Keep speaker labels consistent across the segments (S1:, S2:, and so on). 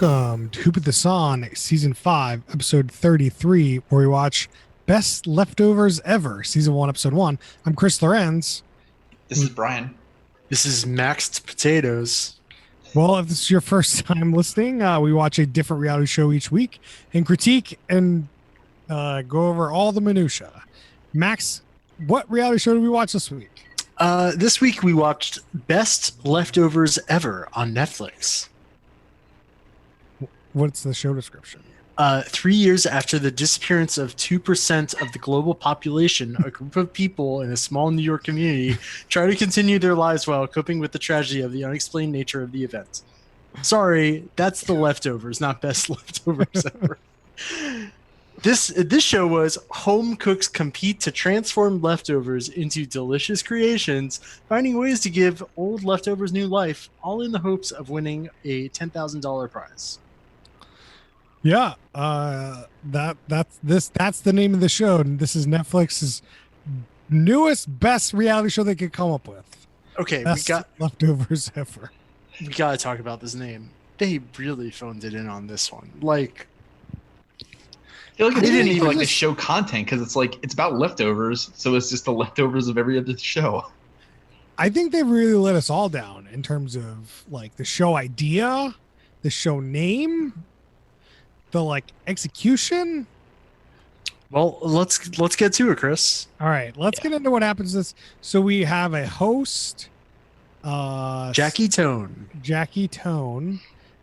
S1: Welcome to Hoop at the Son, Season 5, Episode 33, where we watch Best Leftovers Ever, Season 1, Episode 1. I'm Chris Lorenz.
S2: This is Brian.
S3: This is Maxed Potatoes.
S1: Well, if this is your first time listening, we watch a different reality show each week and critique and go over all the minutia. Max, what reality show did we watch this week?
S3: This week we watched Best Leftovers Ever on Netflix.
S1: What's the show description?
S3: 3 years after the disappearance of 2% of the global population, a group of people in a small New York community try to continue their lives while coping with the tragedy of the unexplained nature of the event. Sorry, that's the leftovers, not Best Leftovers Ever. This show was home cooks compete to transform leftovers into delicious creations, finding ways to give old leftovers new life, all in the hopes of winning a $10,000 prize.
S1: Yeah, that's the name of the show, and this is Netflix's newest best reality show they could come up with.
S3: Okay,
S1: Best Leftovers Ever.
S3: We gotta talk about this name. They really phoned it in on this one. Like,
S2: I feel like
S3: They
S2: it's
S3: didn't
S2: even
S3: even
S2: like the
S3: just-
S2: show content because it's about leftovers, so it's just the leftovers of every other show.
S1: I think they really let us all down in terms of like the show idea, the show name, the like execution.
S3: well, let's get to it, Chris.
S1: All right, let's get into what happens. So we have a host,
S3: Jackie Tone.
S1: Jackie Tone,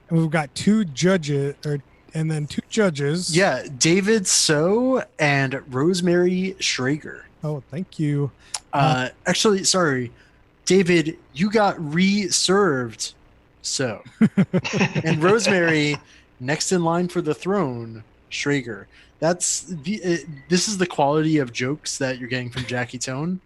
S1: and we've got two judges, two judges.
S3: Yeah, David So and Rosemary Schrager.
S1: Oh, thank you.
S3: Actually, sorry, David, you got re-served. So, and Rosemary, next in line for the throne, Schrager. This is the quality of jokes that you're getting from Jackie Tone.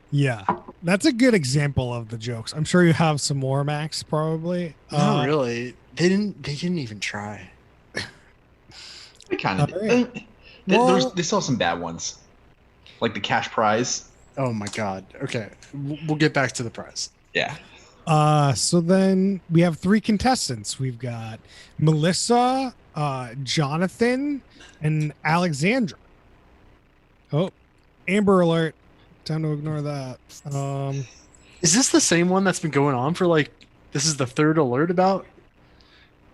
S1: Yeah, that's a good example of the jokes. I'm sure you have some more, Max. Probably.
S3: No, really, they didn't even try.
S2: They kind of
S1: All right.
S2: did.
S1: Well-
S2: They still have some bad ones, like the cash prize.
S3: Oh my God. Okay, we'll get back to the prize.
S2: Yeah,
S1: So then we have three contestants. We've got Melissa, Jonathan, and Alexandra. Oh, Amber Alert. Time to ignore that.
S3: Is this the same one that's been going on for this is the third alert about?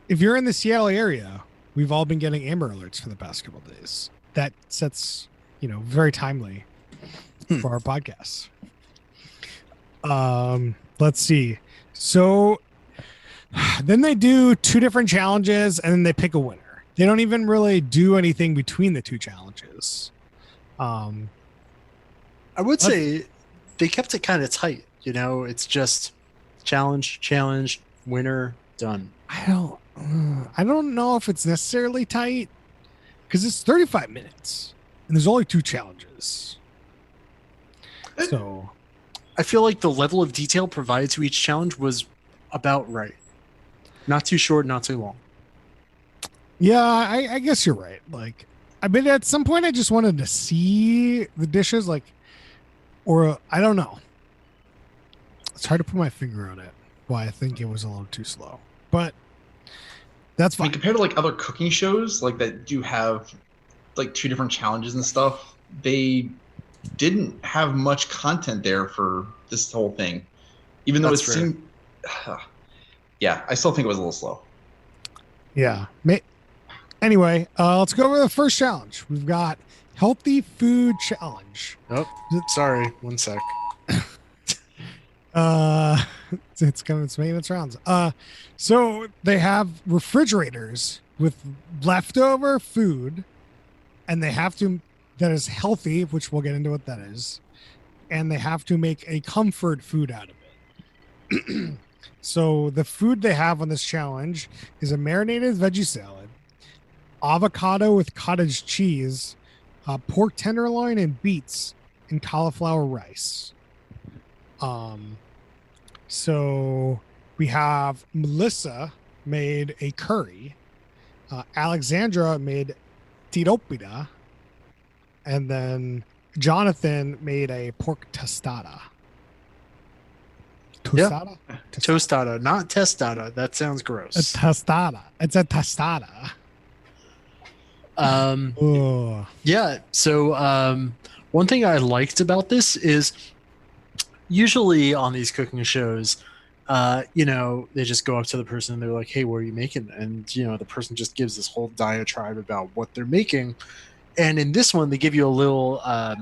S1: If you're in the Seattle area, we've all been getting Amber Alerts for the past couple of days. That sets, very timely for our podcast. Let's see. So then they do two different challenges and then they pick a winner. They don't even really do anything between the two challenges.
S3: I would say they kept it kind of tight. It's just challenge, winner, done.
S1: I don't know if it's necessarily tight because it's 35 minutes and there's only two challenges. So
S3: I feel like the level of detail provided to each challenge was about right. Not too short, not too long.
S1: yeah, I guess you're right. Like, I mean, at some point I just wanted to see the dishes, or I don't know. It's hard to put my finger on it. Why I think it was a little too slow, but that's
S2: I mean,
S1: fine.
S2: compared to like other cooking shows, like that do have like two different challenges and stuff, they didn't have much content there for this whole thing, even though
S3: That's
S2: it
S3: fair.
S2: seemed. Yeah, I still think it was a little slow.
S1: Yeah. Anyway, let's go over the first challenge. We've got healthy food challenge.
S3: Oh, sorry. 1 sec.
S1: It's making its rounds. So they have refrigerators with leftover food, and they have to that is healthy, which we'll get into what that is, and they have to make a comfort food out of it. So the food they have on this challenge is a marinated veggie salad, avocado with cottage cheese, pork tenderloin and beets, and cauliflower rice. So we have Melissa made a curry, Alexandra made tiropita, and then Jonathan made a pork tostada.
S3: Yeah.
S1: Tostada?
S3: Tostada, not testada. That sounds
S1: A
S3: gross.
S1: tostada. It's a tostada.
S3: Um,
S1: Oh,
S3: yeah. So one thing I liked about this is usually on these cooking shows, they just go up to the person and they're like, "Hey, what are you making?" And the person just gives this whole diatribe about what they're making. And in this one, they give you a little a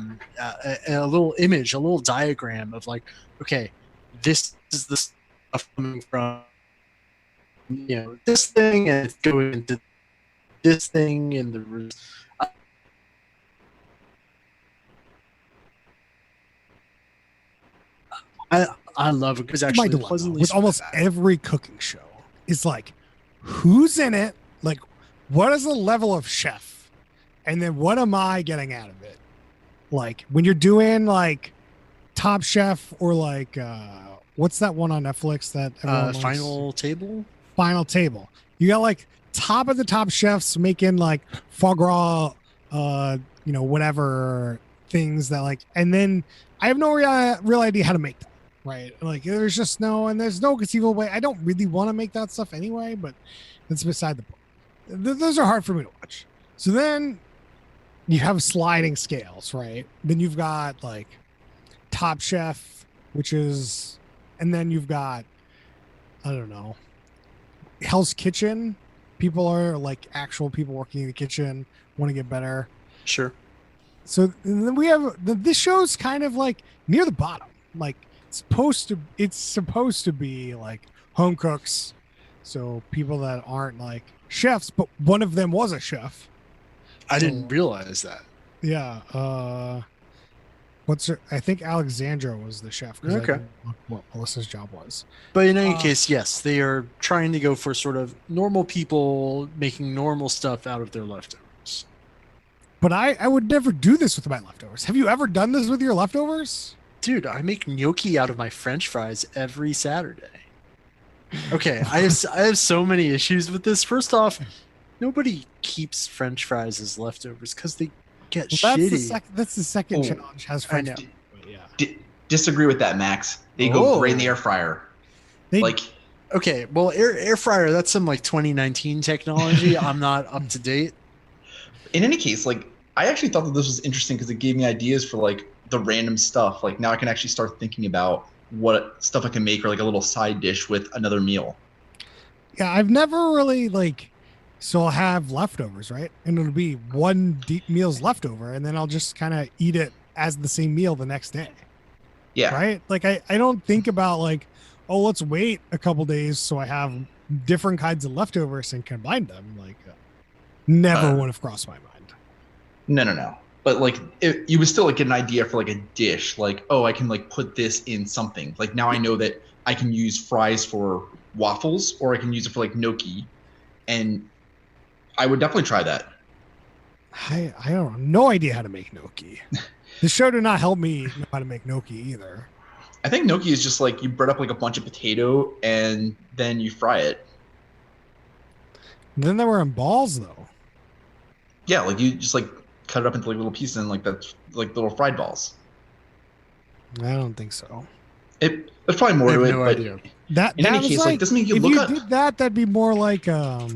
S3: little image, a little diagram of like, okay, this is the stuff coming from this thing, and it's going into this thing, and I love it because
S1: my
S3: actually
S1: dilemma
S3: pleasantly
S1: with almost every cooking show is like, who's in it? Like, what is the level of chef? And then what am I getting out of it? Like when you're doing like Top Chef or like what's that one on Netflix that everyone likes?
S3: Final
S1: Table. You got like top of the top chefs making like foie gras, whatever things that like, and then I have no real idea how to make that. Right. Like there's no conceivable way. I don't really want to make that stuff anyway, but that's beside the point. Those are hard for me to watch. So then you have sliding scales, right? Then you've got like Top Chef, and then you've got, I don't know, Hell's Kitchen. People are like actual people working in the kitchen, want to get better.
S3: Sure.
S1: So then we have this show's kind of like near the bottom. Like it's supposed to be like home cooks. So people that aren't like chefs, but one of them was a chef.
S3: I didn't realize that.
S1: Yeah. I think Alexandra was the chef.
S3: Okay.
S1: I didn't know what Melissa's job was.
S3: But in any case, yes, they are trying to go for sort of normal people making normal stuff out of their leftovers.
S1: But I would never do this with my leftovers. Have you ever done this with your leftovers?
S3: Dude, I make gnocchi out of my French fries every Saturday. Okay, I have so many issues with this. First off, nobody keeps French fries as leftovers because they get shitty.
S1: That's the second challenge. Has French
S3: fries.
S2: Yeah. Disagree with that, Max. They go right in the air fryer.
S3: Okay, well, air fryer, that's some like 2019 technology. I'm not up to date.
S2: In any case, like I actually thought that this was interesting because it gave me ideas for like the random stuff. Like now I can actually start thinking about what stuff I can make or like a little side dish with another meal.
S1: Yeah, I've never really so I'll have leftovers, right? And it'll be one deep meal's leftover, and then I'll just kind of eat it as the same meal the next day.
S2: Yeah.
S1: Right? Like I don't think about like, oh, let's wait a couple days so I have different kinds of leftovers and combine them. Like never would have crossed my mind.
S2: No. But like you would still like get an idea for like a dish. Like, oh, I can like put this in something. Like now I know that I can use fries for waffles or I can use it for like gnocchi. And I would definitely try that.
S1: I don't know. No idea how to make gnocchi. The show did not help me know how to make gnocchi either.
S2: I think gnocchi is just like you bread up like a bunch of potato and then you fry it.
S1: Then they were in balls though.
S2: Yeah, like you just like cut it up into like little pieces and like that's like little fried balls.
S1: I don't think so.
S2: There's probably more to it,
S3: no
S2: but
S3: idea.
S2: In any case, like doesn't mean you
S1: if
S2: look
S1: you
S2: up.
S1: did that'd be more like a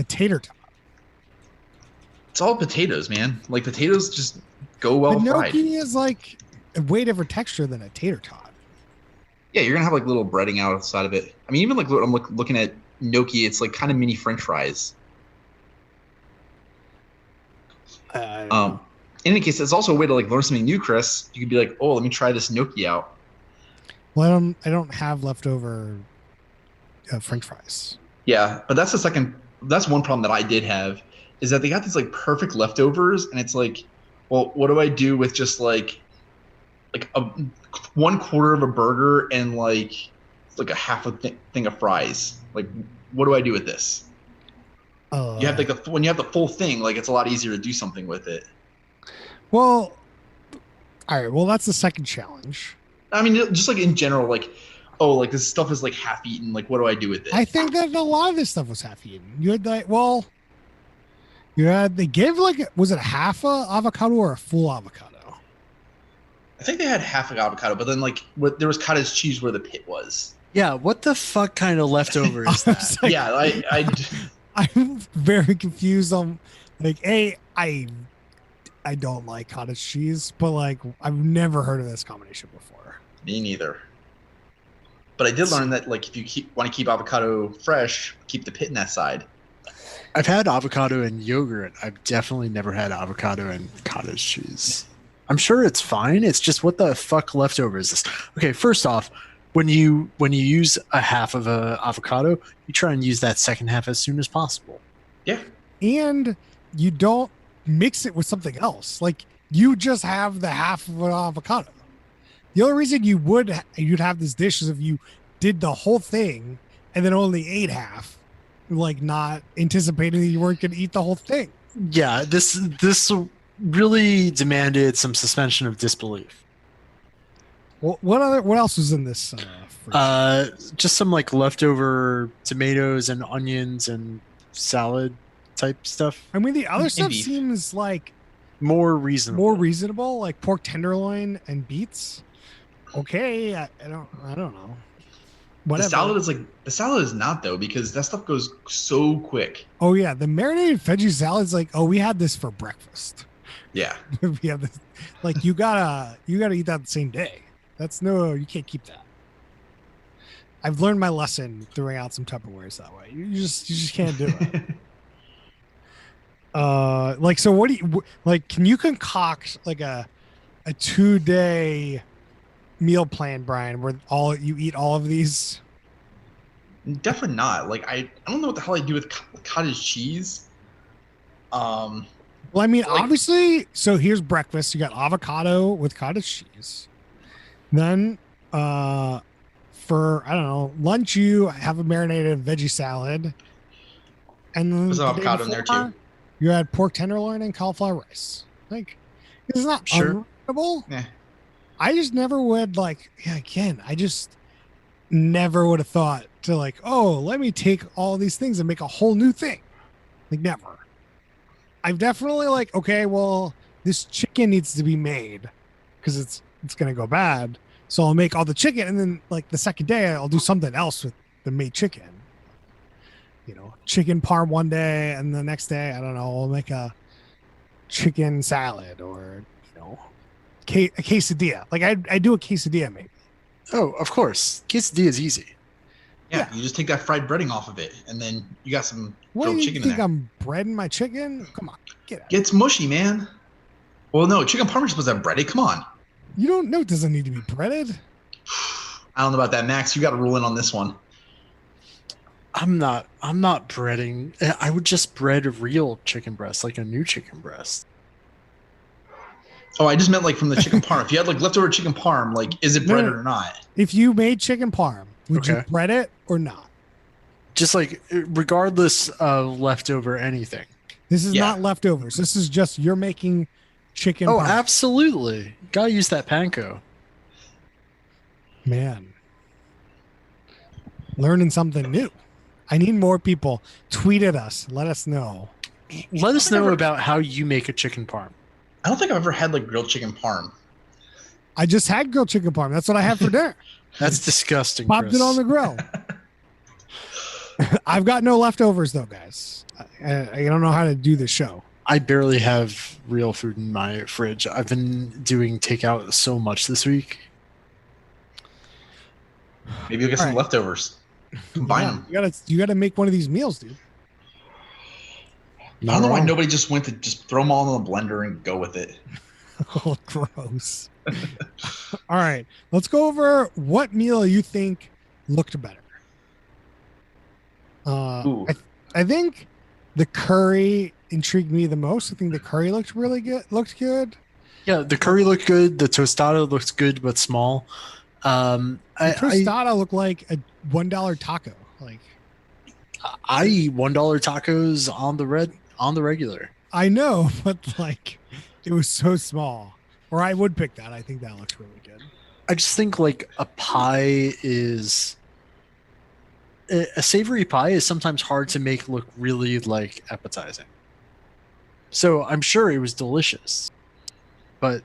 S1: tater tot.
S2: It's all potatoes, man. Like potatoes just go well
S1: The
S2: fried.
S1: gnocchi is like a way different texture than a tater tot.
S2: Yeah, you're gonna have like little breading outside of it. I mean, even like I'm looking at gnocchi, it's like kind of mini French fries. In any case, it's also a way to like learn something new, Chris. You could be like, oh, let me try this gnocchi out.
S1: Well, I don't have leftover French fries.
S2: Yeah, but that's that's one problem that I did have is that they got these like perfect leftovers, and it's like, well, what do I do with just like a 1/4 of a burger and like a half a thing of fries? Like, what do I do with this? You have like when you have the full thing, like it's a lot easier to do something with it.
S1: Well, all right. Well, that's the second challenge.
S2: I mean, just like in general, like, oh, like this stuff is like half eaten. Like, what do I do with it?
S1: I think that a lot of this stuff was half eaten. You had they gave like, was it half a avocado or a full avocado?
S2: I I think they had half an avocado, but then like there was cottage cheese where the pit was.
S3: Yeah, what the fuck kind of leftover is
S1: I
S3: that?
S1: was like,
S2: Yeah,
S1: I'm very confused on like I don't like cottage cheese, but like I've never heard of this combination before.
S2: me neither. But I did learn that like if you want to keep avocado fresh, keep the pit in that side.
S3: I've had avocado and yogurt. I've definitely never had avocado and cottage cheese. I'm sure it's fine. It's just what the fuck leftover is this? Okay, first off, when you use a half of a avocado, you try and use that second half as soon as possible.
S2: Yeah.
S1: And you don't mix it with something else. Like you just have the half of an avocado. The only reason you'd have this dish is if you did the whole thing and then only ate half, like not anticipating that you weren't going to eat the whole thing.
S3: Yeah, this really demanded some suspension of disbelief.
S1: What else was in this?
S3: Just some like leftover tomatoes and onions and salad type stuff.
S1: I mean, the other stuff
S2: beef.
S1: seems like
S3: More reasonable.
S1: like pork tenderloin and beets. Okay, I don't know. Whatever.
S2: The salad is not though, because that stuff goes so quick.
S1: Oh yeah, the marinated veggie salad's like, oh, we had this for breakfast.
S2: Yeah.
S1: We have this, like you gotta eat that the same day. You can't keep that. I've learned my lesson throwing out some Tupperwares that way. You just can't do it. Like, so what do you like? Can you concoct like a 2-day meal plan, Brian, where you eat all of these?
S2: Definitely not. Like I don't know what the hell I do with cottage cheese.
S1: Well, I mean, obviously, so here's breakfast. You got avocado with cottage cheese. Then, for I don't know, lunch you have a marinated veggie salad, and then
S2: There's
S1: the day
S2: avocado in there
S1: before,
S2: too.
S1: You had pork tenderloin and cauliflower rice. Like, it's not
S3: Sure.
S1: unreasonable.
S2: Yeah.
S1: I just never would like. Yeah, again, I just never would have thought to like, oh, let me take all these things and make a whole new thing. Like, never. I've definitely like, okay, well, this chicken needs to be made because it's gonna go bad. So I'll make all the chicken, and then like the second day, I'll do something else with the made chicken. You know, chicken parm one day, and the next day, I don't know, I'll make a chicken salad or a quesadilla. Like I do a quesadilla maybe.
S3: Oh, of course. Quesadilla is easy.
S2: Yeah,
S1: Yeah.
S2: you just take that fried breading off of it, and then you got some
S1: What
S2: grilled
S1: do you
S2: chicken in
S1: think?
S2: there.
S1: I'm breading my chicken? Come on, get out.
S2: Gets mushy, man. Well, no, chicken parm is supposed to have breading. Come on.
S1: You don't know it doesn't need to be breaded.
S2: I don't know about that, Max. You got to rule in on this one.
S3: I'm not breading. I would just bread a real chicken breast, like a new chicken breast.
S2: Oh, I just meant like from the chicken parm. If you had like leftover chicken parm, like is it
S1: No,
S2: breaded
S1: no.
S2: or not?
S1: If you made chicken parm, would you
S3: Okay.
S1: bread it or not?
S3: Just like regardless of leftover anything.
S1: This is
S2: Yeah.
S1: not leftovers. This is just you're making chicken
S3: Oh,
S1: parm.
S3: absolutely. Gotta use that panko.
S1: Man. Learning something new. I need more people. Tweet at us. Let us know.
S3: Let us know about how you make a chicken parm.
S2: I don't think I've ever had like grilled chicken parm.
S1: I just had grilled chicken parm. That's what I had for dinner.
S3: That's disgusting.
S1: Popped
S3: Chris.
S1: it on the grill. I've got no leftovers though, guys. I don't know how to do this show.
S3: I barely have real food in my fridge. I've been doing takeout so much this week.
S2: Maybe you'll get some
S1: All right.
S2: leftovers. Combine
S1: Yeah,
S2: them.
S1: you gotta make one of these meals, dude.
S2: I don't know why
S3: wrong.
S2: nobody just went to just throw them all in the blender and go with it.
S1: Oh, gross. All right, let's go over what meal you think looked better.
S2: Ooh.
S1: I think the curry intrigued me the most. I think the curry looked really good. Looked good.
S3: Yeah, the curry looked good. The tostada looks good but small.
S1: The tostada looked like a $1 taco. Like
S3: I eat $1 tacos on the regular.
S1: I know, but like it was so small. Or I would pick that. I think that looks really good.
S3: I just think like a savory pie is sometimes hard to make look really like appetizing. So I'm sure it was delicious, but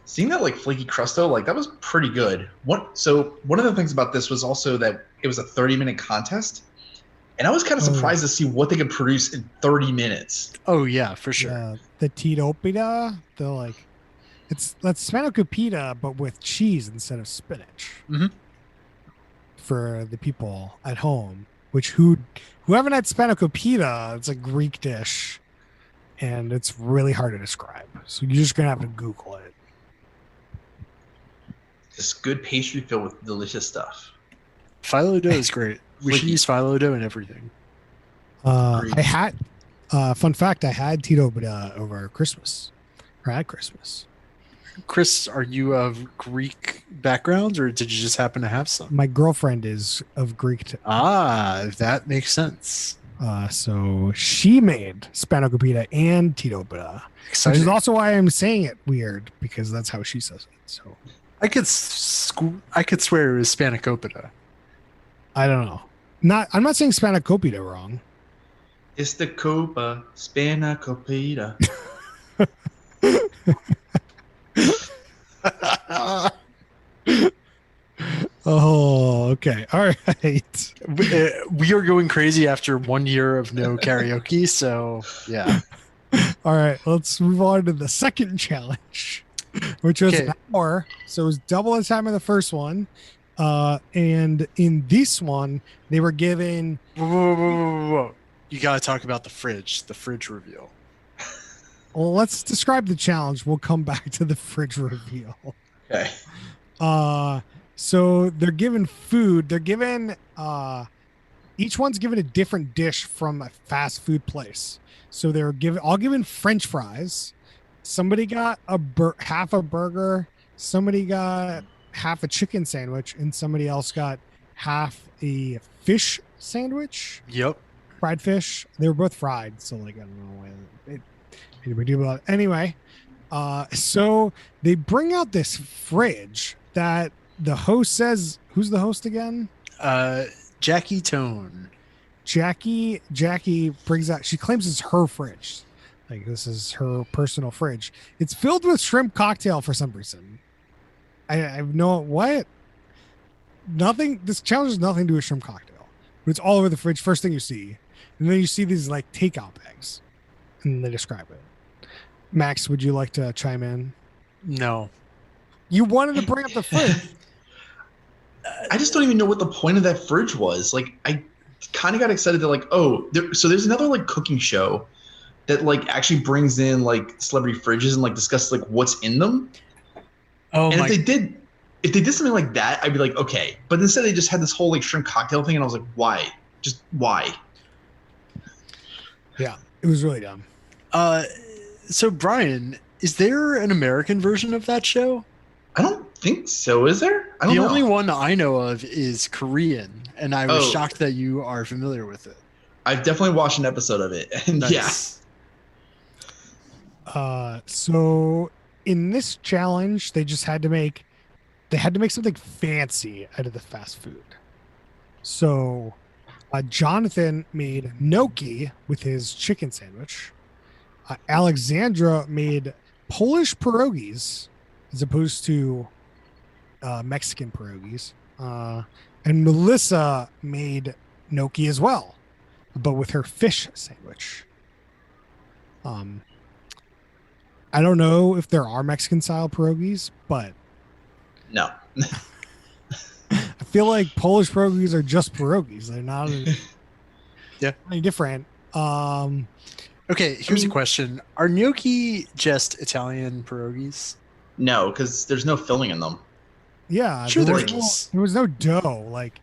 S2: Seeing that like flaky crust though, like that was pretty good. So one of the things about this was also that it was a 30-minute contest, and I was kind of
S1: Oh.
S2: surprised to see what they could produce in 30 minutes.
S3: Oh yeah, for sure.
S1: The Titopita, they're like, that's spanakopita, but with cheese instead of spinach.
S3: Mhm.
S1: For the people at home, who haven't had spanakopita, it's a Greek dish, and it's really hard to describe. So you're just gonna have to Google it.
S2: Just good pastry filled with delicious stuff.
S3: Phyllo dough is great. We should
S2: Flaky.
S3: use phyllo dough in everything.
S2: Agreed.
S1: I had fun fact, I had Titopita over Christmas, or at Christmas.
S3: Chris, are you of Greek background, or did you just happen to have some?
S1: My girlfriend is of Greek.
S3: That makes sense.
S1: So she made spanakopita and Titopita, which
S3: Exciting.
S1: is also why I'm saying it weird, because that's how she says it. So
S3: I could swear it was spanakopita.
S1: I don't know. I'm not saying spanakopita wrong.
S2: It's the Copa Spanakopita.
S1: Oh, okay. All right.
S3: We are going crazy after 1 year of no karaoke, so yeah.
S1: All right. Let's move on to the second challenge, which was
S3: Okay.
S1: an hour. So it was double the time of the first one. And in this one, they were given
S3: Whoa. You got to talk about the fridge reveal.
S1: well, let's describe the challenge. We'll come back to the fridge reveal.
S2: Okay.
S1: So they're given food. They're given each one's given a different dish from a fast food place. So they're all given French fries. Somebody got half a burger. Somebody got half a chicken sandwich, and somebody else got half a fish sandwich,
S3: Yep.
S1: fried fish. They were both fried, so like I don't know why it made a big deal about it. Anyway, so they bring out this fridge that the host says, who's the host again?
S3: Jackie Tone.
S1: Jackie brings out, she claims it's her fridge. Like this is her personal fridge. It's filled with shrimp cocktail for some reason. I have no what? Nothing. This challenge has nothing to do with shrimp cocktail. But it's all over the fridge. First thing you see. And then you see these like takeout bags. And they describe it. Max, would you like to chime in?
S3: No.
S1: You wanted to bring up the fridge.
S2: I just don't even know what the point of that fridge was. Like, I kind of got excited that like, so there's another like cooking show that like actually brings in like celebrity fridges and like discusses like what's in them.
S3: Oh
S2: And
S3: my.
S2: if they did something like that, I'd be like, okay. But instead, they just had this whole like shrimp cocktail thing, and I was like, why? Just why?
S1: Yeah, it was really dumb.
S3: So Brian, is there an American version of that show?
S2: I don't think so. Is there? I don't
S3: The
S2: know.
S3: only one I know of is Korean, and I was
S2: Oh.
S3: shocked that you are familiar with it.
S2: I've definitely watched an episode of it, and yeah,
S3: Nice.
S1: So in this challenge, they had to make something fancy out of the fast food. So Jonathan made gnocchi with his chicken sandwich. Alexandra made Polish pierogies as opposed to Mexican pierogies. And Melissa made gnocchi as well, but with her fish sandwich. I don't know if there are Mexican style pierogies, but
S2: no.
S1: I feel like Polish pierogies are just pierogies. They're not
S3: Yeah.
S1: any different.
S3: Okay, here's a question: are gnocchi just Italian pierogies?
S2: No, because there's no filling in them.
S1: Yeah,
S3: Sure there
S1: was
S3: is.
S1: there was no dough. Like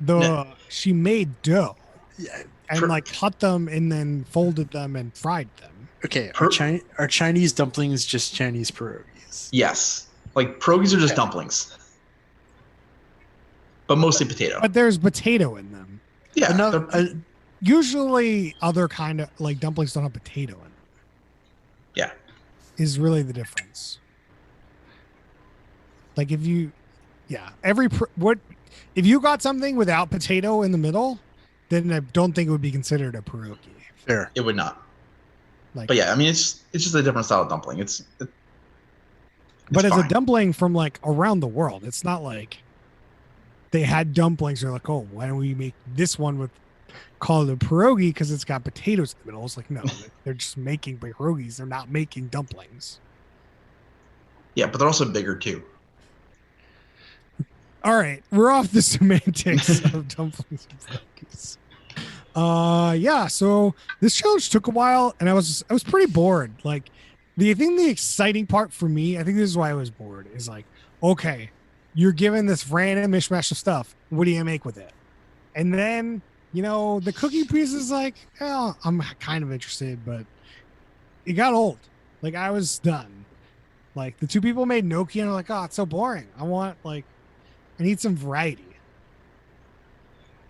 S2: No.
S1: she made dough
S3: Yeah.
S1: and
S2: Per-
S1: like cut them and then folded them and fried them.
S3: Okay,
S2: Per-
S3: are Chinese dumplings just Chinese pierogies?
S2: Yes, like pierogies are just dumplings, but mostly potato.
S1: But there's potato in them.
S2: Yeah,
S3: Enough,
S1: Usually other kind of like dumplings don't have potato in them.
S2: yeah.
S1: Is really the difference. Like if you if you got something without potato in the middle, then I don't think it would be considered a pierogi.
S3: fair.
S2: It would not.
S1: Like
S2: But yeah, I mean, it's just a different style of dumpling.
S1: but as a
S2: fine.
S1: dumpling from like around the world, it's not like they had dumplings. They're like, oh, why don't we make this one with call it a pierogi because it's got potatoes in the middle? It's like, no, they're just making pierogis. They're not making dumplings.
S2: Yeah, but they're also bigger too.
S1: All right, we're off the semantics of dumplings and pierogies. Yeah, so this challenge took a while and I was pretty bored. Like the exciting part for me, I think this is why I was bored, is like, okay, you're given this random mishmash of stuff. What do you make with it? And then, the cookie piece is like, well, I'm kind of interested, but it got old. Like I was done. Like the two people made gnocchi and I'm like, oh, it's so boring. I need some variety.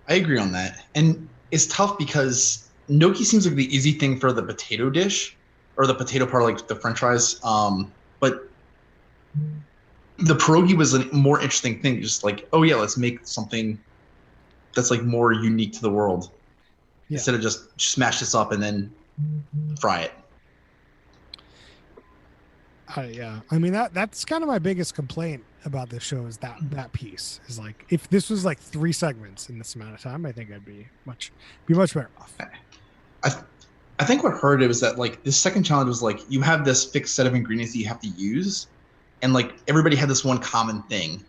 S2: I agree on that. And it's tough because gnocchi seems like the easy thing for the potato dish or the potato part, like the French fries. But the pierogi was a more interesting thing. Just like, oh yeah, let's make something that's like more unique to the world instead of just smash this up and then fry it.
S1: Yeah, I mean that's kind of my biggest complaint about this show is that piece is like if this was like 3 segments in this amount of time, I think I'd be much better off.
S2: I think what hurt it was that like this second challenge was like you have this fixed set of ingredients that you have to use, and like everybody had this one common thing,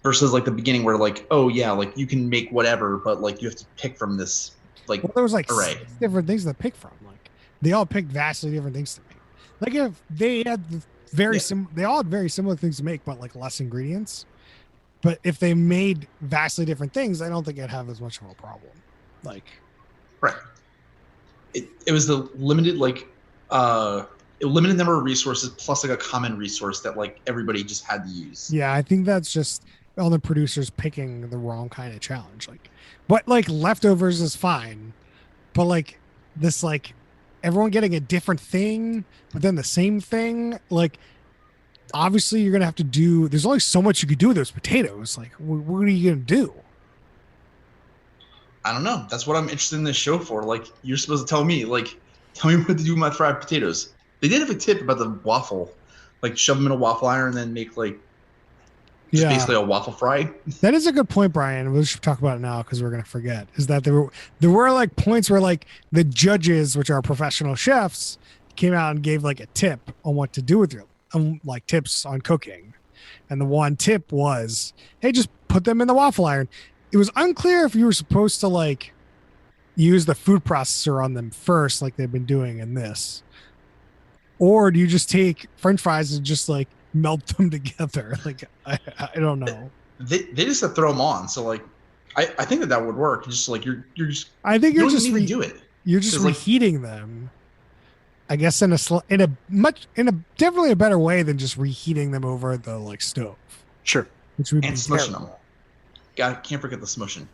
S2: versus like the beginning where like, oh yeah, like you can make whatever, but like you have to pick from this like
S1: there was like
S2: array.
S1: 6 different things to pick from. Like they all picked vastly different things to make. Like if they had they all had very similar things to make, but like less ingredients. But if they made vastly different things, I don't think I'd have as much of a problem. Like,
S2: right. It was the limited a limited number of resources plus like a common resource that like everybody just had to use.
S1: Yeah, I think that's just all the producers picking the wrong kind of challenge. Like, but like leftovers is fine, but like this like everyone getting a different thing, but then the same thing. Like, obviously, you're gonna have to do. There's only so much you could do with those potatoes. Like, what are you gonna do?
S2: I don't know. That's what I'm interested in this show for. Like, you're supposed to tell me what to do with my fried potatoes. They did have a tip about the waffle, like shove them in a waffle iron and then make like just basically a waffle fry.
S1: That is a good point, Brian. We should talk about it now because we're gonna forget. Is that there were like points where like the judges, which are professional chefs, came out and gave like a tip on what to do with your like tips on cooking, and the one tip was, hey, just put them in the waffle iron. It was unclear if you were supposed to like use the food processor on them first, like they've been doing in this, or do you just take French fries and just like melt them together? Like I don't know.
S2: They just have to throw them on. So like I think that would work. Just like you're just.
S1: I think you're just
S2: do it.
S1: You're just reheating them. I guess in a definitely a better way than just reheating them over the like stove.
S3: Sure.
S1: Which would
S2: and
S1: be
S2: smushing
S1: terrible.
S2: them. Can't forget the smushing.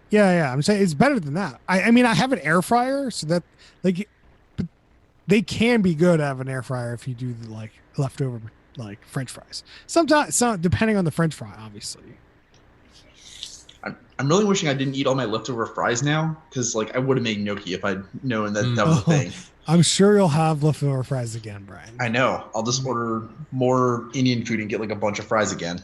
S1: Yeah. I'm saying it's better than that. I mean, I have an air fryer, so that like, but they can be good to have an air fryer if you do the like leftover like French fries. Sometimes, depending on the French fry, obviously.
S2: I'm really wishing I didn't eat all my leftover fries now, because like I would have made gnocchi if I'd known that was a thing.
S1: I'm sure you'll have leftover fries again, Brian.
S2: I know. I'll just order more Indian food and get like a bunch of fries again.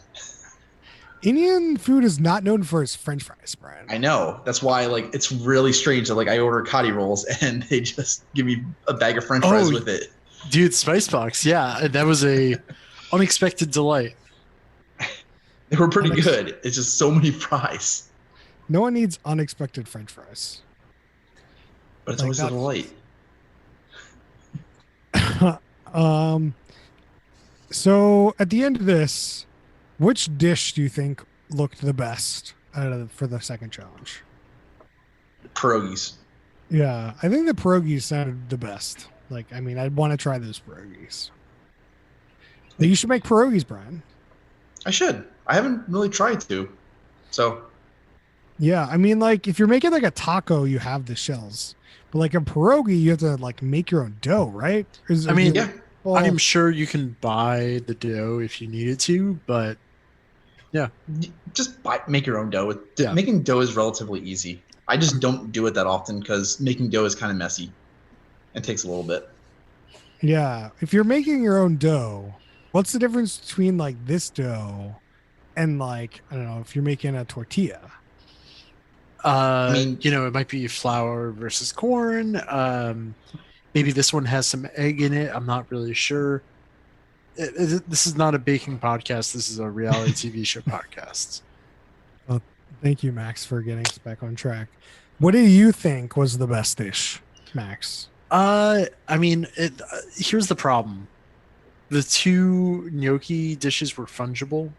S1: Indian food is not known for its French fries, Brian.
S2: I know. That's why like it's really strange that like I order kati rolls and they just give me a bag of French fries with it.
S3: Dude, Spicebox, yeah, that was a unexpected delight.
S2: They were pretty good. It's just so many fries.
S1: No one needs unexpected French fries.
S2: But it's always a delight.
S1: So at the end of this, which dish do you think looked the best for the second challenge?
S2: Pierogies.
S1: Yeah, I think the pierogies sounded the best. Like, I mean, I'd want to try those pierogies. But you should make pierogies, Brian.
S2: I should. I haven't really tried to. So.
S1: Yeah, I mean, like, if you're making like a taco, you have the shells. But like a pierogi, you have to like make your own dough, right?
S2: Yeah.
S1: Well,
S3: I'm sure you can buy the dough if you needed to, but yeah.
S2: Just make your own dough. Making dough is relatively easy. I just don't do it that often because making dough is kind of messy. It takes a little bit.
S1: Yeah. If you're making your own dough, What's the difference between like this dough and like I don't know if you're making a tortilla?
S2: mean,
S3: It might be flour versus corn. Maybe this one has some egg in it. I'm not really sure. This is not a baking podcast. This is a reality TV show podcast.
S1: Thank you, Max, for getting us back on track. What do you think was the best dish, Max?
S3: Here's the problem. The two gnocchi dishes were fungible,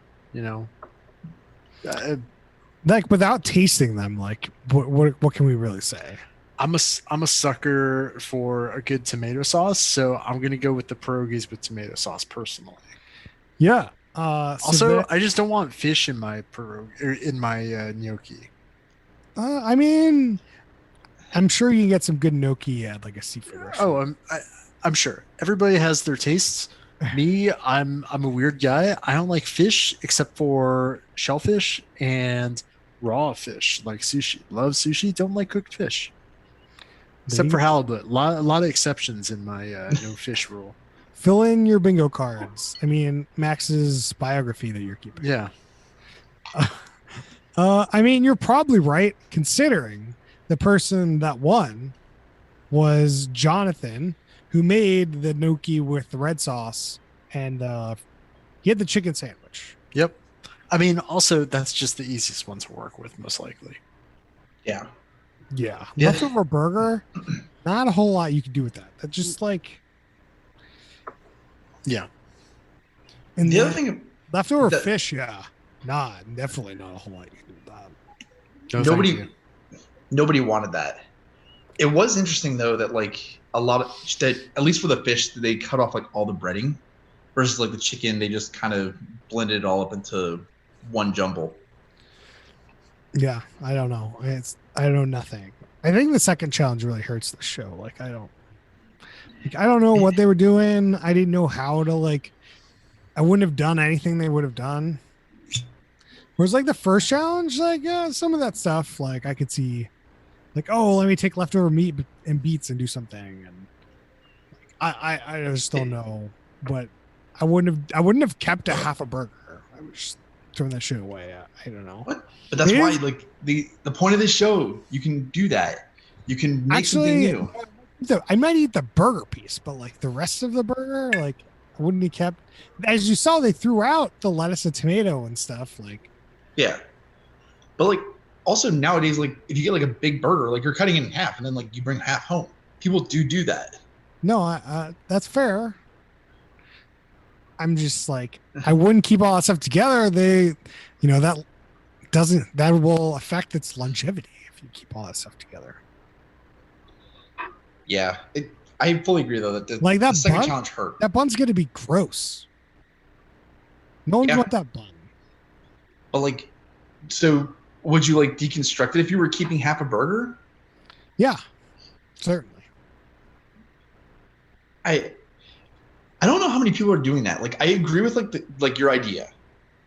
S1: Like without tasting them, like what can we really say?
S3: I'm a sucker for a good tomato sauce, so I'm gonna go with the pierogies with tomato sauce personally.
S1: Yeah.
S3: Also, I just don't want fish in my gnocchi.
S1: I mean, I'm sure you can get some good gnocchi at like a seafood restaurant.
S3: I'm sure everybody has their tastes. Me, I'm a weird guy. I don't like fish except for shellfish and raw fish like sushi. Love sushi, don't like cooked fish. Except for halibut. A lot of exceptions in my no fish rule.
S1: Fill in your bingo cards. I mean, Max's biography that you're keeping.
S3: Yeah.
S1: I mean, you're probably right, considering the person that won was Jonathan, who made the gnocchi with the red sauce, and he had the chicken sandwich.
S3: Yep. I mean, also, that's just the easiest one to work with, most likely.
S2: Yeah.
S1: Yeah.
S2: Yeah.
S1: Leftover burger, not a whole lot you can do with that. That's just like.
S3: Yeah.
S1: And
S2: The other thing,
S1: leftover
S2: that-
S1: fish, yeah. Nah, definitely not a whole lot you can do with that.
S3: No, thank
S2: nobody
S3: you.
S2: nobody wanted that. It was interesting though that like a lot of that, at least for the fish, they cut off like all the breading, versus like the chicken, they just kind of blended it all up into one jumble.
S1: Yeah, I don't know. I know nothing. I think the second challenge really hurts the show. Like I don't know what they were doing. I didn't know how to like. I wouldn't have done anything they would have done. Whereas like the first challenge, like some of that stuff, like I could see, like let me take leftover meat and beets and do something, and I just don't know. But I wouldn't have kept a half a burger. I would just throw that shit away. I don't know.
S2: But that's
S1: It
S2: why
S1: is-
S2: like the point of this show, you can do that. You can make something new.
S1: I might eat the burger piece, but like the rest of the burger, like I wouldn't have kept. As you saw, they threw out the lettuce and tomato and stuff. Like,
S2: Yeah. But like also nowadays, like if you get like a big burger, like you're cutting it in half and then like you bring half home. People do that.
S1: no, that's fair. I'm just like, I wouldn't keep all that stuff together. That will affect its longevity if you keep all that stuff together.
S2: Yeah. I fully agree though that
S1: Like that
S2: the second
S1: bun?
S2: challenge hurt.
S1: That bun's gonna be gross. No one's
S2: Yeah.
S1: want that bun.
S2: But like, so would you like deconstruct it if you were keeping half a burger?
S1: Yeah, certainly.
S2: I don't know how many people are doing that. Like, I agree with like your idea.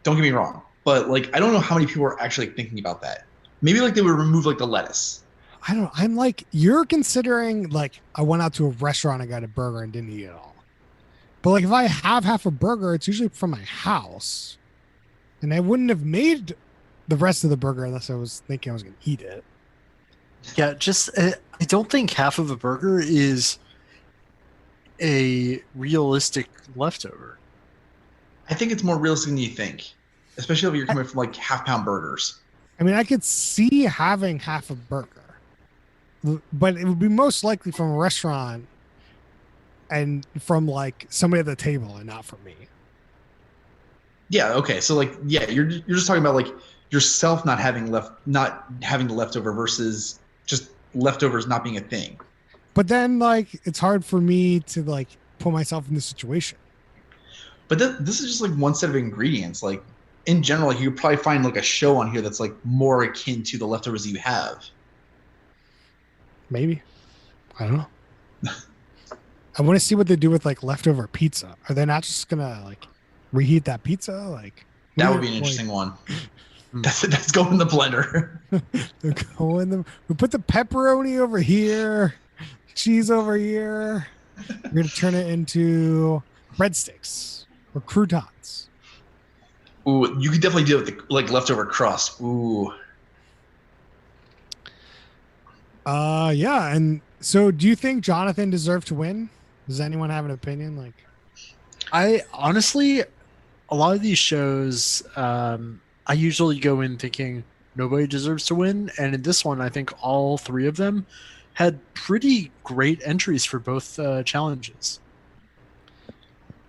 S2: Don't get me wrong, but like, I don't know how many people are actually thinking about that. Maybe like they would remove like the lettuce.
S1: I don't know. I'm like, you're considering like I went out to a restaurant, I got a burger and didn't eat it all. But like if I have half a burger, it's usually from my house. And I wouldn't have made the rest of the burger unless I was thinking I was going to eat it.
S3: Yeah, just I don't think half of a burger is a realistic leftover.
S2: I think it's more realistic than you think, especially if you're coming from like half-pound burgers.
S1: I mean, I could see having half a burger, but it would be most likely from a restaurant and from like somebody at the table and not from me.
S2: Yeah. Okay. So like, yeah, you're just talking about like yourself not having the leftover versus just leftovers not being a thing.
S1: But then like it's hard for me to like put myself in this situation.
S2: But this is just like one set of ingredients. Like in general, like you could probably find like a show on here that's like more akin to the leftovers you have.
S1: Maybe. I don't know. I want to see what they do with like leftover pizza. Are they not just gonna like reheat that pizza? Like
S2: That would be an interesting one.
S3: Hmm.
S2: That's going in the blender.
S1: We put the pepperoni over here, cheese over here. We're gonna turn it into breadsticks. or croutons.
S2: Ooh, you could definitely do it with the like leftover crust. Ooh.
S1: Yeah, and so do you think Jonathan deserved to win? Does anyone have an opinion? Like,
S3: I honestly, a lot of these shows, I usually go in thinking nobody deserves to win, and in this one, I think all three of them had pretty great entries for both challenges.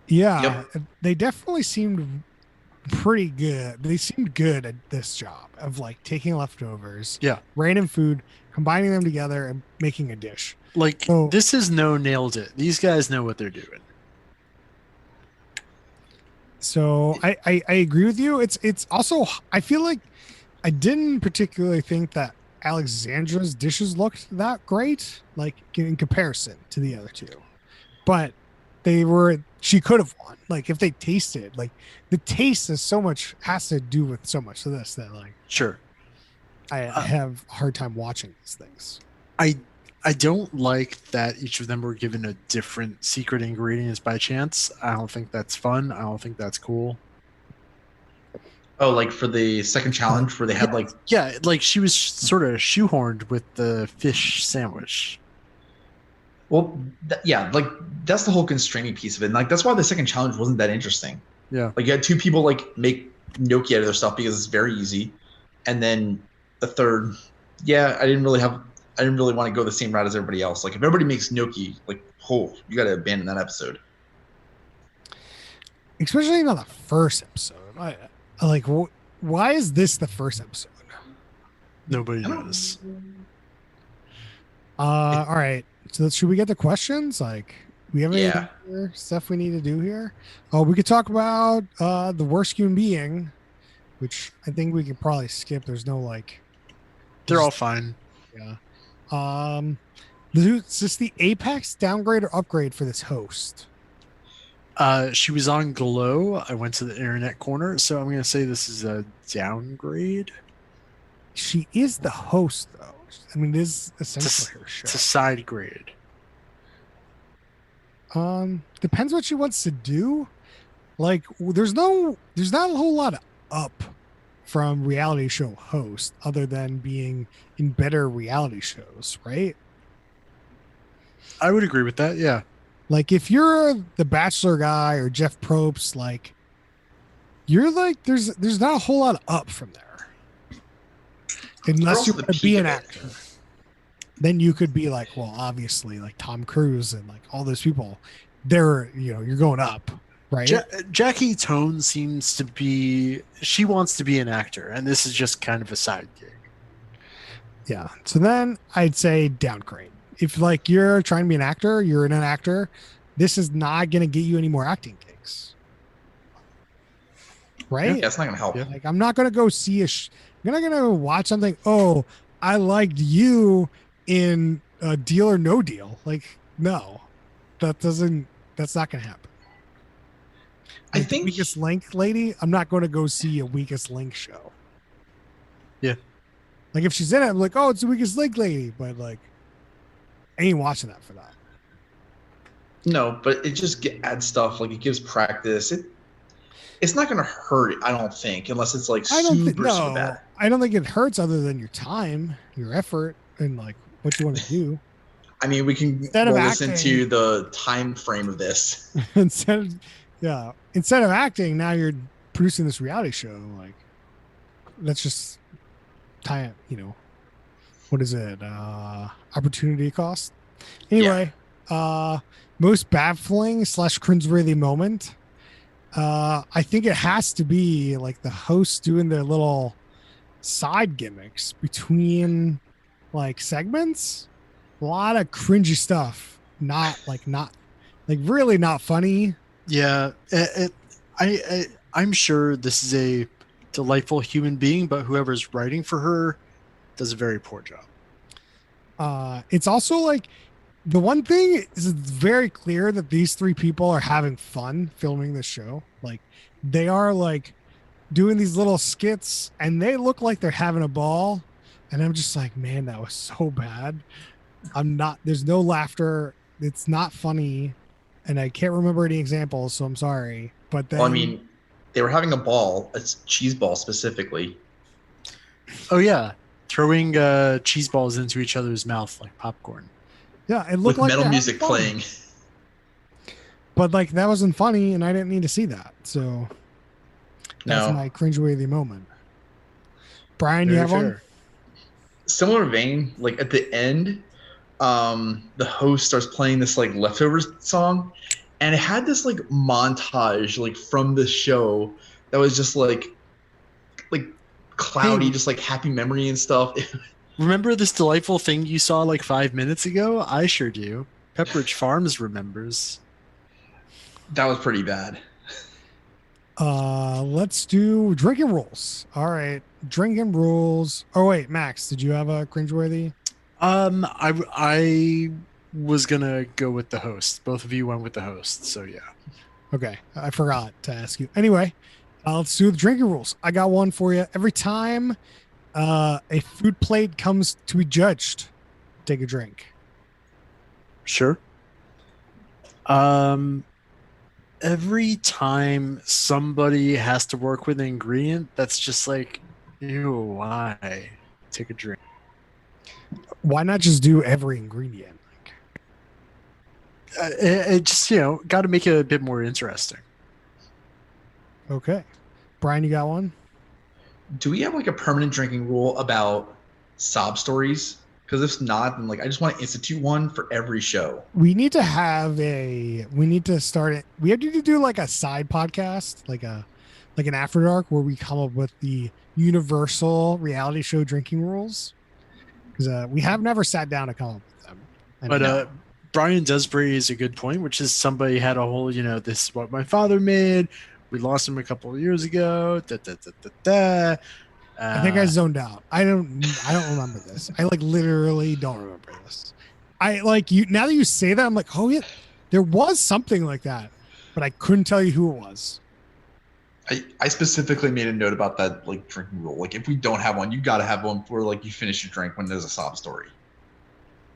S1: yeah, they definitely seemed pretty good. They seemed good at this job of like taking leftovers,
S3: Yeah,
S1: random food, combining them together, and making a dish.
S3: like
S1: So
S3: this is no nailed it. These guys know what they're doing.
S1: So I agree with you. It's also I feel like I didn't particularly think that Alexandra's dishes looked that great, like in comparison to the other two. But they were she could have won. Like if they tasted, like the taste is so much has to do with so much of this that like
S3: Sure.
S1: I have a hard time watching these things.
S3: I I don't like that each of them were given a different secret ingredients by chance. I don't think that's fun. I don't think that's cool.
S2: Oh, like for the second challenge where they had like
S3: Yeah, like she was sort of shoehorned with the fish sandwich.
S2: well yeah, like that's the whole constraining piece of it. And like that's why the second challenge wasn't that interesting.
S3: Yeah.
S2: Like you had two people like make gnocchi out of their stuff because it's very easy. And then the third, yeah, I didn't really want to go the same route as everybody else. Like if everybody makes gnocchi, like oh, you gotta abandon that episode.
S1: Especially not the first episode. I like why is this the first episode?
S3: Nobody
S2: I don't-
S3: knows.
S1: All right. So should we get to questions? Like, we have any
S2: Yeah.
S1: other stuff we need to do here? Oh, we could talk about the worst human being, which I think we could probably skip. There's no like,
S3: They're all fine.
S1: yeah. Is this the apex downgrade or upgrade for this host?
S3: She was on Glow. I went to the internet corner, so I'm gonna say this is a downgrade.
S1: She is the host, though. I mean, it is essentially her
S3: It's a
S1: show.
S3: side grade.
S1: Depends what she wants to do. Like, there's not a whole lot of up from reality show host other than being in better reality shows, right?
S3: I would agree with that. Yeah.
S1: Like if you're the Bachelor guy or Jeff Probst, like you're like there's not a whole lot of up from there. Unless
S2: also
S1: you
S2: the
S1: want to be
S2: peak
S1: an
S2: of it.
S1: actor. Then you could be like, well, obviously like Tom Cruise and like all those people, they're you're going up, right?
S3: Jackie Tone seems to be. She wants to be an actor, and this is just kind of a side gig.
S1: Yeah. So then I'd say downgrade. If like you're trying to be an actor, you're an actor, this is not going to get you any more acting gigs. Right?
S2: Yeah, it's not gonna help.
S3: Yeah.
S1: Like I'm not going to go see I'm not going to watch something, "Oh, I liked you in Deal or No Deal." Like no. That's not going to happen.
S2: I
S1: Like, the
S2: think
S1: Weakest Link lady, I'm not going to go see a Weakest Link show.
S3: Yeah.
S1: Like if she's in it, I'm like, "Oh, it's the Weakest Link lady," but like I ain't watching that for that.
S2: no, but it just adds stuff. Like it gives practice. It's not gonna hurt. I don't think, unless it's like
S1: I don't think
S2: super super bad.
S1: I don't think it hurts other than your time, your effort, and like what you want to do.
S2: I mean, we can
S1: Instead of
S2: listen
S1: acting-
S2: to the time frame of this.
S1: instead of acting, now you're producing this reality show. Like that's just time. What is it? Opportunity cost. Anyway, most baffling / cringeworthy moment. I think it has to be like the hosts doing their little side gimmicks between like segments. A lot of cringy stuff. Not really not funny.
S3: Yeah. I'm sure this is a delightful human being, but whoever's writing for her does a very poor job.
S1: It's also like the one thing is it's very clear that these three people are having fun filming the show. Like they are like doing these little skits and they look like they're having a ball. And I'm just like, man, that was so bad. There's no laughter. It's not funny. And I can't remember any examples, so I'm sorry. But then,
S2: Well, I mean, they were having a ball, a cheese ball specifically.
S3: Oh yeah, throwing cheese balls into each other's mouth like popcorn.
S1: yeah, it
S2: With
S1: looked like
S2: metal
S1: they had
S2: music
S1: fun.
S2: playing.
S1: But like that wasn't funny, and I didn't need to see that. So that's
S2: No.
S1: my cringeworthy moment. Brian, you
S3: Very
S1: have one?
S3: fair.
S2: Similar vein, like at the end, the host starts playing this like leftovers song, and it had this like montage like from the show that was just like cloudy,
S3: Hey.
S2: just like happy memory and stuff.
S3: Remember this delightful thing you saw like 5 minutes ago? I sure do. Pepperidge Farms remembers.
S2: That was pretty bad.
S1: Let's do drinking rules. All right, drinking rules. Oh wait, Max, did you have a cringeworthy?
S3: I was gonna go with the host. Both of you went with the host, so yeah.
S1: Okay, I forgot to ask you. Anyway, let's do the drinking rules. I got one for you. Every time a food plate comes to be judged, take a drink.
S3: Sure. Every time somebody has to work with an ingredient that's just like, ew, why? Take a drink.
S1: Why not just do every ingredient?
S3: It just, got to make it a bit more interesting.
S1: Okay, Brian, you got one?
S2: Do we have like a permanent drinking rule about sob stories? Because if not, then like I just want to institute one for every show.
S1: We need to have we need to start it. We have to do like a side podcast, like an after dark where we come up with the universal reality show drinking rules. Because we have never sat down to come up with them.
S3: But Brian does raise a good point, which is somebody had a whole, this is what my father made. We lost him a couple of years ago. Da, da, da, da, da.
S1: I think I zoned out. I don't remember this. I like literally don't remember this. I like you now that you say that, I'm like, oh yeah, there was something like that, but I couldn't tell you who it was.
S2: I specifically made a note about that like drinking rule. Like if we don't have one, you got to have one where like you finish your drink when there's a sob story.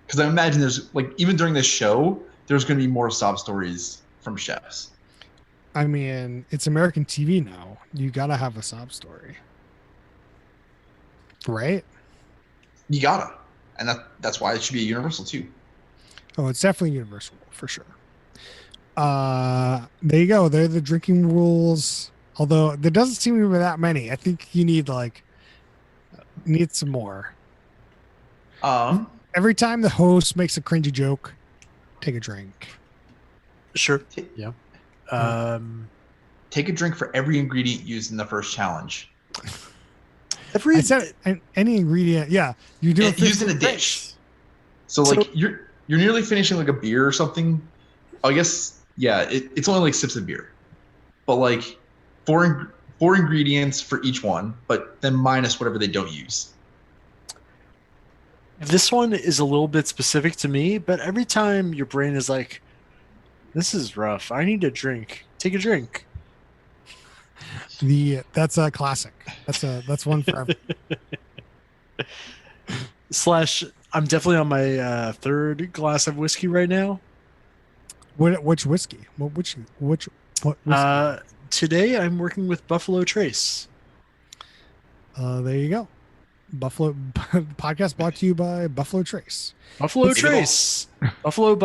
S2: Because I imagine there's like even during this show, there's going to be more sob stories from chefs.
S1: I mean, it's American TV now. You got to have a sob story. Right?
S2: You gotta, and that's why it should be a universal too.
S1: Oh, it's definitely universal for sure. There you go. They're the drinking rules. Although there doesn't seem to be that many. I think you need some more. Every time the host makes a cringy joke, take a drink.
S3: Sure. Yeah.
S2: Take a drink for every ingredient used in the first challenge.
S1: I said any ingredient. Yeah, you do it
S2: used in a dish. So like you're nearly finishing like a beer or something. I guess it's only like sips of beer, but like four ingredients for each one, but then minus whatever they don't use.
S3: This one is a little bit specific to me, but every time your brain is like, "This is rough. I need a drink." Take a drink.
S1: That's a classic. That's one for everyone.
S3: / I'm definitely on my third glass of whiskey right now.
S1: Which whiskey? What whiskey?
S3: Today I'm working with Buffalo Trace.
S1: There you go. Buffalo podcast brought to you by Buffalo Trace.
S3: Buffalo Trace. Buffalo.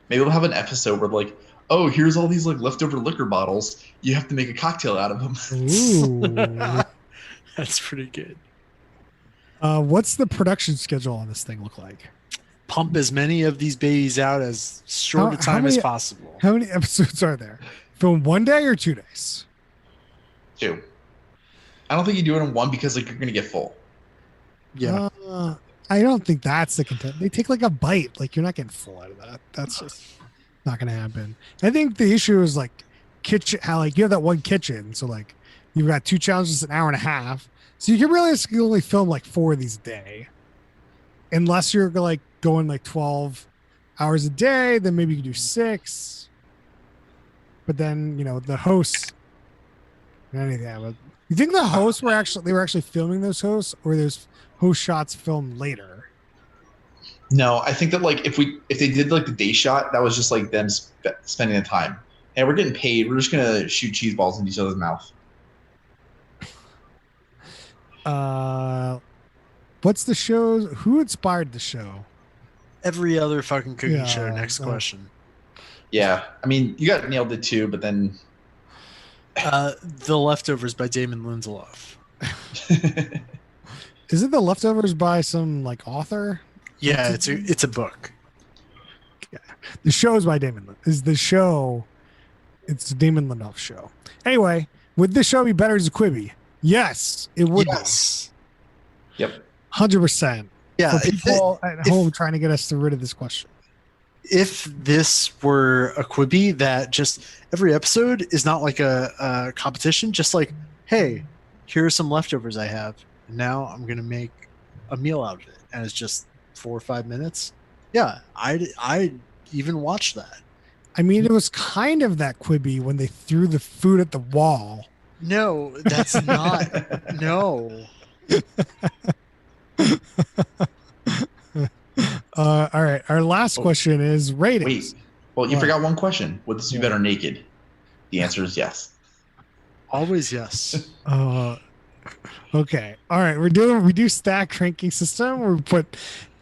S2: Maybe we'll have an episode where like, oh, here's all these like leftover liquor bottles. You have to make a cocktail out of them.
S1: Ooh.
S3: That's pretty good.
S1: What's the production schedule on this thing look like?
S3: Pump as many of these babies out as short a time as possible.
S1: How many episodes are there? Film 1 day or 2 days?
S2: 2. I don't think you do it in 1 because like you're gonna get full.
S3: Yeah.
S1: I don't think that's the content. They take like a bite. Like you're not getting full out of that. That's just not gonna happen. I think the issue is like kitchen. How like you have that one kitchen, so like you've got 2 challenges, an hour and a half. So you can realistically only film like 4 of these a day, unless you're like going like 12 hours a day. Then maybe you can do 6. But then the hosts. Anything. But you think the hosts were actually filming those hosts, or there's host shots filmed later?
S2: No, I think that like if they did like the day shot, that was just like them spending the time. Hey, we're getting paid. We're just gonna shoot cheese balls in each other's mouth.
S1: What's the show? Who inspired the show?
S3: Every other fucking cooking
S1: Yeah,
S3: show. Next
S1: no.
S3: question.
S2: Yeah, I mean, you got nailed it too, but then
S3: The Leftovers by Damon Lindelof.
S1: Is it The Leftovers by some like author?
S3: Yeah, it's a book.
S1: The show is by Damon. Is the show? It's the Damon Lindelof show. Anyway, would this show be better as a Quibi? Yes, it would.
S3: Yes.
S2: Yep.
S1: 100%.
S3: Yeah.
S1: For people at home trying to get us to rid of this question.
S3: If this were a Quibi that just every episode is not like a competition, just like, hey, here are some leftovers I have, and now I'm gonna make a meal out of it, and it's just 4 or 5 minutes. Yeah, I even watch that.
S1: I mean, it was kind of that Quibi when they threw the food at the wall.
S3: No, that's not. No.
S1: All right. Our last question is ratings.
S2: wait. Well, you
S1: What?
S2: forgot one question. Would this be better naked? The answer is yes.
S3: Always yes.
S1: Okay. All right. We do stack ranking system where we put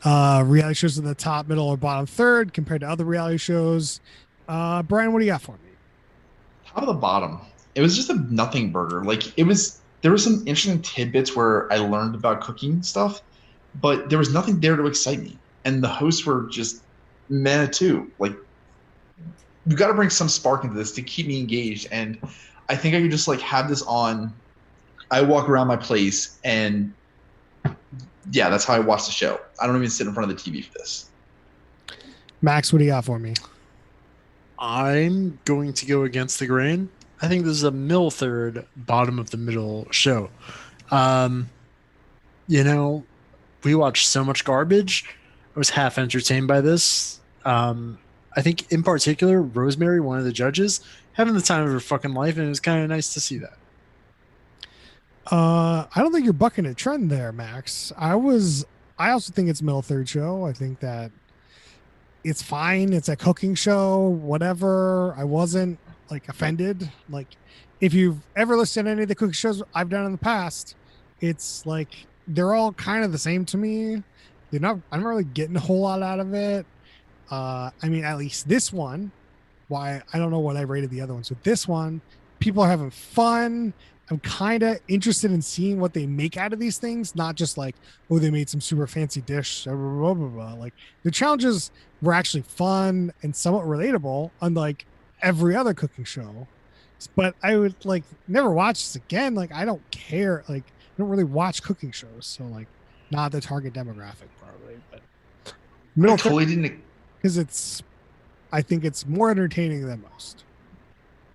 S1: reality shows in the top, middle, or bottom third compared to other reality shows. Brian, what do you got for me?
S2: Top of the bottom. It was just a nothing burger. Like there were some interesting tidbits where I learned about cooking stuff, but there was nothing there to excite me. And the hosts were just meh too. Like you got to bring some spark into this to keep me engaged. And I think I could just like have this on. I walk around my place and yeah, that's how I watch the show. I don't even sit in front of the TV for this.
S1: Max, what do you got for me?
S3: I'm going to go against the grain. I think this is a middle third, bottom of the middle show. We watched so much garbage. I was half entertained by this. I think in particular, Rosemary, one of the judges, having the time of her fucking life, and it was kind of nice to see that.
S1: I don't think you're bucking a trend there, Max. I also think it's middle third show. I think that it's fine. It's a cooking show, whatever. I wasn't like offended. Like if you've ever listened to any of the cooking shows I've done in the past, it's like they're all kind of the same to me. I'm not really getting a whole lot out of it. I mean, at least this one, why I don't know what I rated the other ones, but this one, people are having fun. I'm kind of interested in seeing what they make out of these things, not just like, oh, they made some super fancy dish, blah, blah, blah, blah. Like the challenges were actually fun and somewhat relatable, unlike every other cooking show. But I would like never watch this again. Like I don't care. Like I don't really watch cooking shows, so like not the target demographic probably. But
S2: I
S1: middle
S2: totally didn't.
S1: because I think it's more entertaining than most.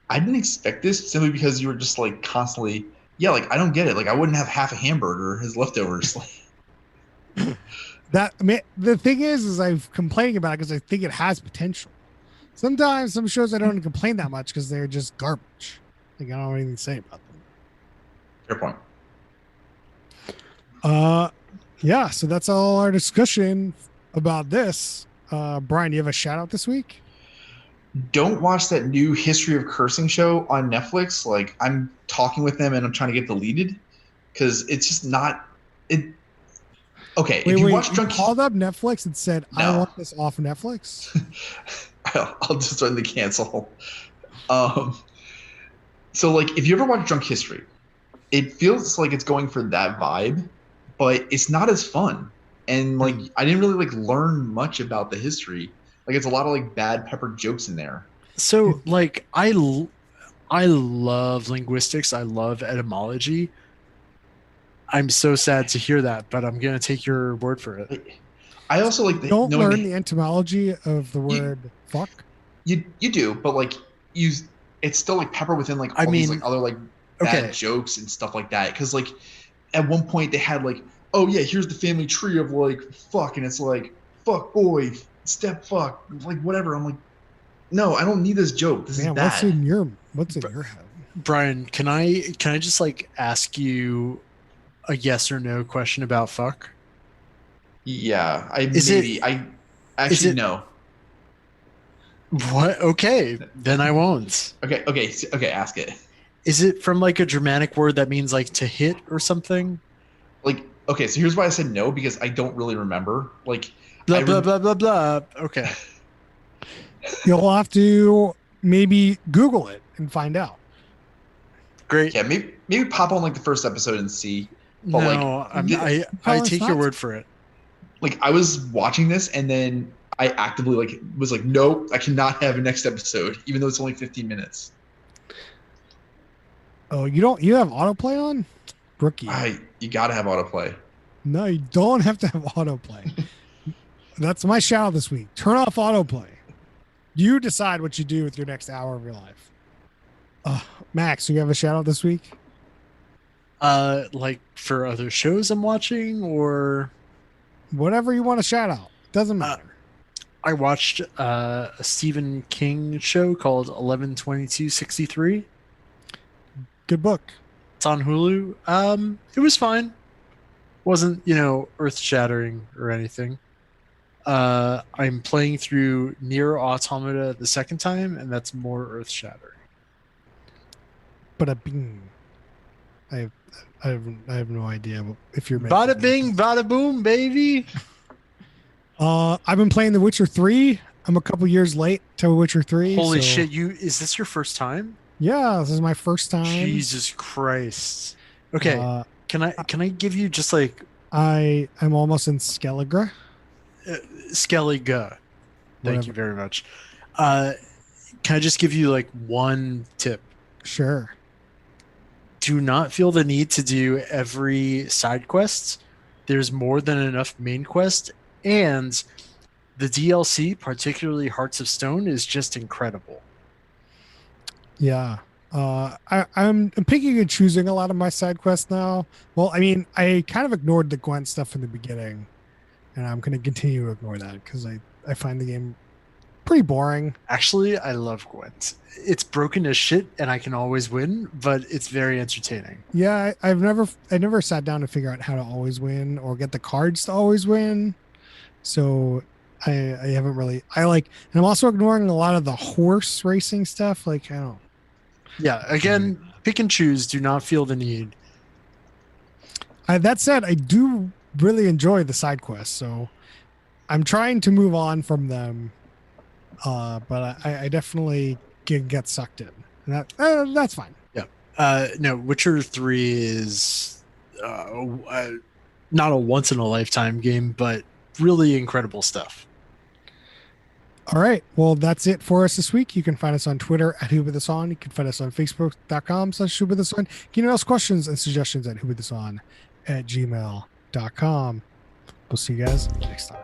S2: I didn't expect this simply because you were just like constantly, yeah, like I don't get it. Like I wouldn't have half a hamburger as leftovers.
S1: That I mean, the thing is I'm complaining about it because I think it has potential. Sometimes some shows I don't complain that much because they're just garbage. Like I don't have anything to say about them.
S2: Fair point.
S1: Yeah, so that's all our discussion about this. Brian, you have a shout out this week?
S2: Don't watch that new History of Cursing show on Netflix. Like I'm talking with them and I'm trying to get deleted because it's just not it. Okay, if you watch Drunk,
S1: called up Netflix and said, "I
S2: No.
S1: want this off Netflix."
S2: I'll just threaten to cancel. So like if you ever watch Drunk History, it feels like it's going for that vibe, but it's not as fun. And like I didn't really like learn much about the history. Like it's a lot of like bad peppered jokes in there.
S3: So like I love linguistics. I love etymology. I'm so sad to hear that, but I'm gonna take your word for it.
S2: I also like
S1: Don't
S2: knowing
S1: learn the etymology of the word "fuck."
S2: you do, but like it's still like pepper within like all these like other like bad jokes and stuff like that. Because like at one point they had like, oh yeah, here's the family tree of like fuck, and it's like fuck boy, step fuck, like whatever. I'm like, no, I don't need this joke. This is bad.
S1: What's in your head?
S3: Brian, can I just like ask you a yes or no question about fuck?
S2: Yeah,
S3: Is it-
S2: I actually
S3: it-
S2: no.
S3: What? Okay, then I won't.
S2: Okay, ask it.
S3: Is it from like a Germanic word that means like to hit or something?
S2: Like, okay, so here's why I said no, because I don't really remember. Like,
S3: Blah
S2: I
S3: blah
S2: rem-
S3: blah blah blah. Okay,
S1: You'll have to maybe Google it and find out.
S3: great.
S2: yeah, maybe pop on like the first episode and see. But
S3: No, I
S1: Probably
S3: take
S1: not.
S3: your word for it.
S2: like I was watching this and then I actively like was like, nope, I cannot have a next episode, even though it's only 15 minutes.
S1: Oh, you have autoplay on? Rookie.
S2: You gotta have autoplay.
S1: No, you don't have to have autoplay. That's my shout out this week. Turn off autoplay. You decide what you do with your next hour of your life. Max, you have a shout out this week?
S3: Like for other shows I'm watching, or
S1: Whatever you want to shout out. Doesn't matter.
S3: I watched a Stephen King show called 11/22/63.
S1: Good book.
S3: It's on Hulu. It was fine. Wasn't, earth shattering or anything. I'm playing through Nier Automata the second time, and that's more earth shattering.
S1: But a bing. I have no idea if you're making
S3: Bada bing, bada boom, baby.
S1: I've been playing The Witcher 3. I'm a couple years late to Witcher 3.
S3: Holy
S1: so-
S3: shit! Is this your first time?
S1: Yeah, this is my first time.
S3: Jesus Christ. Okay, can I give you just like
S1: I'm almost in Skellige.
S3: Skellige? Thank
S1: Whatever.
S3: you very much. Can I just give you like one tip?
S1: Sure.
S3: Do not feel the need to do every side quest. There's more than enough main quest, and the DLC, particularly Hearts of Stone, is just incredible.
S1: Yeah. I'm picking and choosing a lot of my side quests now. Well, I mean, I kind of ignored the Gwent stuff in the beginning, and I'm going to continue to ignore that because I find the game pretty boring.
S3: Actually, I love Gwent. It's broken as shit, and I can always win, but it's very entertaining.
S1: Yeah, I never sat down to figure out how to always win or get the cards to always win. So I haven't really. And I'm also ignoring a lot of the horse racing stuff. Like, I don't.
S3: Yeah, again, pick and choose. Do not feel the need.
S1: That said, I do really enjoy the side quests, so I'm trying to move on from them. But I definitely get sucked in, and that's fine.
S3: No, Witcher 3 is not a once in a lifetime game, but really incredible stuff.
S1: All right. Well, that's it for us this week. You can find us on Twitter at whowithus.on. You can find us on Facebook.com/whowithus.on. You can email us questions and suggestions at whowithus.on@gmail.com. We'll see you guys next time.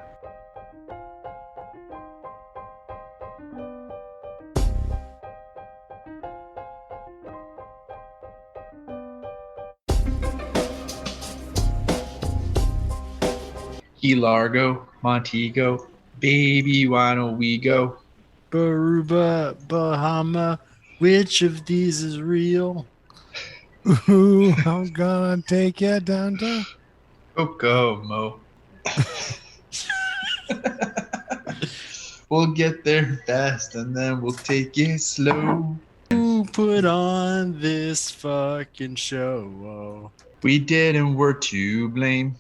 S2: Key Largo, Montego, baby, why don't we go?
S3: Baruba, Bahama, which of these is real?
S1: Ooh, I'm gonna take you down to.
S2: Go, Mo. We'll get there fast and then we'll take it slow.
S3: Who put on this fucking show?
S2: We didn't, we're to blame.